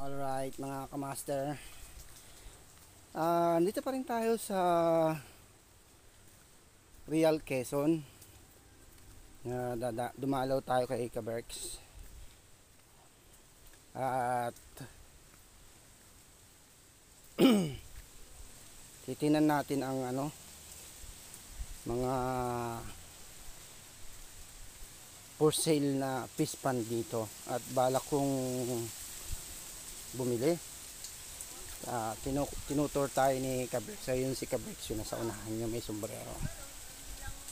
Alright mga kamaster, dito pa rin tayo sa Real Quezon. Dumalaw tayo kay Kaberks at titinan natin ang mga for sale na fish pond dito at balak kong bumili. Tinutour tayo ni Kaberks. Ayun si Kaberks, yun nasa unahan niya, may sombrero.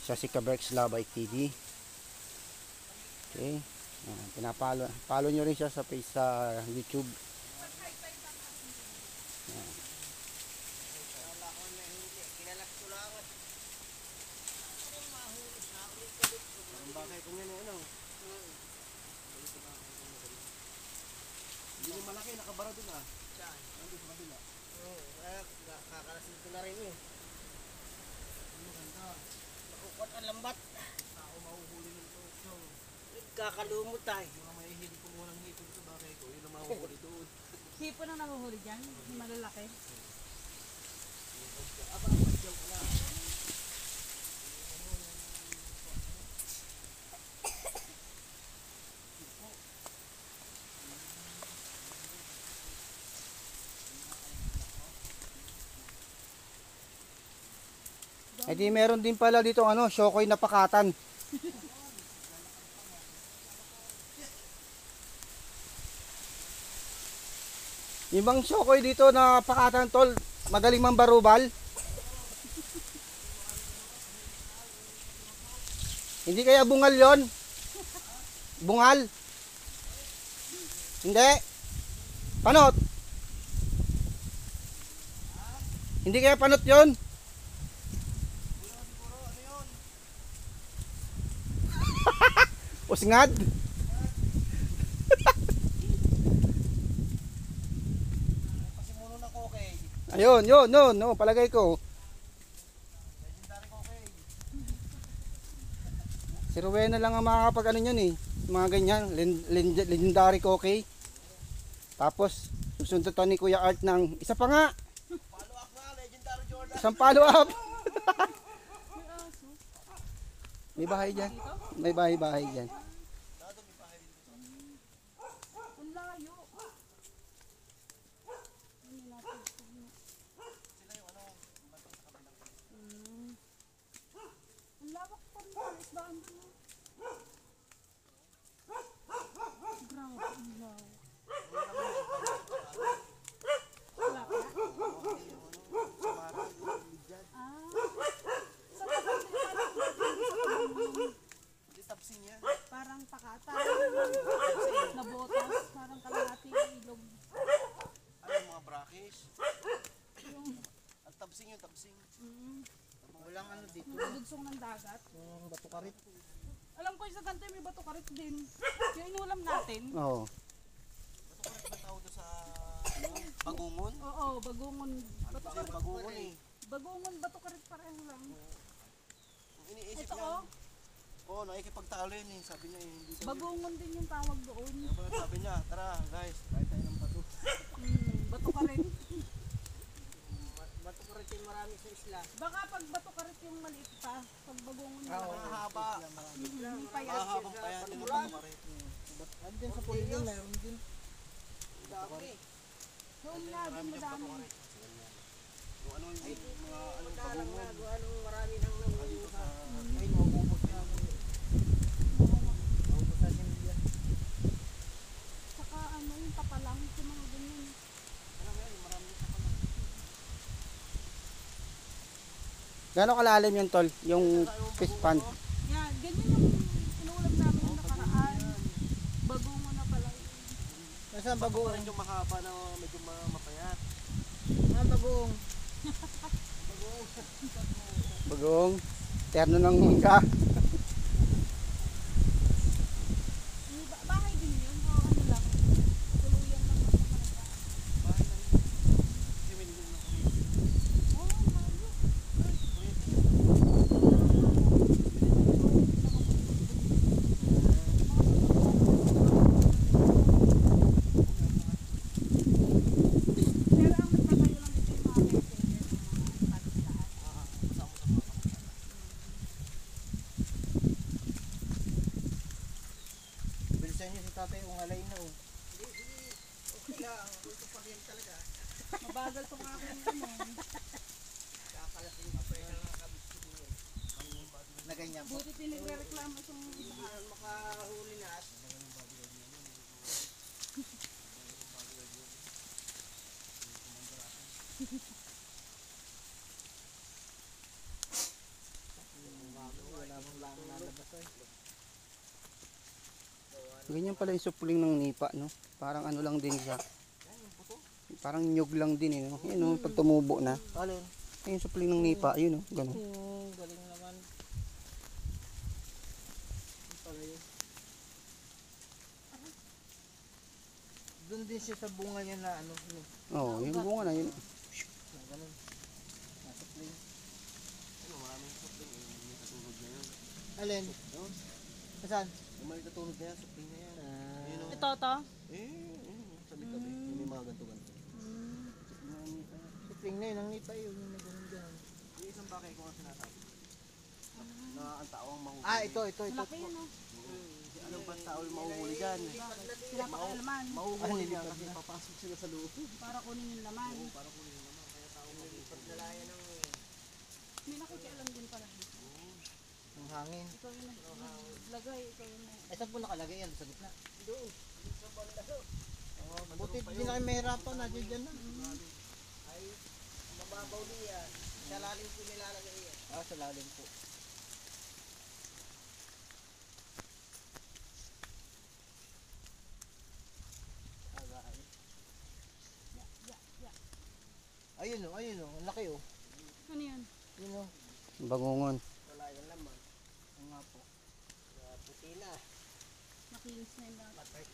Siya si Kaberks Labay TV. Okay, follow nyo rin siya sa page sa YouTube. Bakay kung yan ano. Hindi yung malaki, nakabara dun ah. Saan? Nandun sa kabila. Oo, kakalasin ko na rin eh. Ano ganda? Nakukot ang lambat. Ako mahuhuli nito. Kakalumot tayo. Mga mahihilig ko muna ng hipon sa bakay ko. Yun ang mahuhuli doon. Hipon ang nahuhuli dyan? Yung malalaki? Aba, magyaw ko lang. Eh di meron din pala dito Shokoy na pakatan. Ibang Shokoy dito na pakatan tol, magaling mambarubal. Hindi kaya bungal 'yon? Bungal? Hindi. Panot. Hindi kaya panot 'yon? Usngad. Pasimuno na kokay. Ayun, yun, no, palagay ko. Legendary kokay. Si Rowena lang ang makakapag yun eh. Mga ganyan, legendary kokay. Tapos, susunod to ni Kuya Art ng isa pa nga. Follow up nga, legendary Jordan. Isang follow up. May bahay dyan. May bahay dyan. Ang layo. Ang lawak pa rin ang isdaan doon. Grabe, ang lawak. Wala pa? Ah. Sa Tapsing yan. parang pakata. Nabotas. Parang kalahati ilog. Ano yung mga brackish? Yung Ang tabsing yun, tabsing. Walang dito. dugsong ng dagat. Yung bato karit. Alam ko yung sa ganito may bato karit din. Yung inulam natin. Oo. Bato ka rin ba tawag doon sa bagungon? Oo, bagungon. Bato Kasi karit. bagungon eh. Bagungon, bato karit pareho lang. Ang iniisip Ito niya. oh, Oo, nakikipagtalo yun eh. Sabi niya eh. Hindi daw yun. bagungon din yung tawag doon. Kaya pala sabi niya, tara guys, kahit tayo ng bato. Bato karit. Bato ka rin marami sa isla. Baka pag bato karit yung maliit pa, pag bagungon yung malaki. Mahaba. Payas. Mahabang kaya din ang bato ka rin. Andyan sa pulilan, meron din. Dami. Doon nga, doon madami. Kung ano yung mga ano bagungon. Anong marami nang Dito sa ay maubos na. Maubos na similya. Saka yung tapalang, yung mga ganyan. Ano yan, marami sa pala. Gano'ng kalalim yun tol? Yung fish pond. Yan, ganyan yung inulam namin yung nakaraan. Bagungon na pala yun. Nasaan Bago rin yung mahaba na medyo mapayat. Bagong. Bagong. Terno ng mangga. Bahay din yun, o ano lang. Tuluyan lang sa malagaan. Bahay na rin. Kasi may nilong na kami. Oh, layo. Ito pag yan talaga. Mabagal tong aking ano. Kakalasin pa pa yung nakakabit ko din. Na ganyan po. Buti tinigre-reklamo itong Hindi yan makahuli na. Wala mong lang nalabas eh. Ganyan pala yung supling ng nipa, no? Parang ano lang din siya. Parang nyug lang din, eh, no? Yan, no? Pag tumubo na. Alin? Ayun yung supling ng nipa, yun, no? Ganun. Galing naman. Pala yun. Doon din siya sa bunga niya na ano. Oo, oh, yung bunga na yun. Na ganun. Nasa plane. Ano, maraming sa plane. May katulog na yan. Alin? Saan? May katulog na yan. Sa plane na yan. Ito, ito. Sabi tabi. May mga ganto-ganto. Sa plane na yun. Ang nipa yun. Yung may ganun-ganun. Yung isang bakay ko ang sinasabi. Na ang tao ang mahuli. Ito. Malaki yun, no? Anong ba tao yung mahuhuli dyan? Sila pa kaya laman. Mahuhuli niya kasi papasok sila sa loob. Para kunin yung laman. Para kunin naman. Kaya tao maghuli. May nakikialam din pala dito. Ang hangin. Ikaw yung naglagay, ikaw yung Ay, saan po nakalagay yan? Sa gitna? Doon. Sa banda doon. Buti hindi na kayo mahirapan. Nandiyan dyan na. Ay, mababaw niya. Sa lalim po nilalagay yan. Sa lalim po. Ayun o. Ang laki o. ano yun? Yun o. Bangungon. Wala yung laman. Ang nga po. Puti na. Makinis na yung lahat. Patay.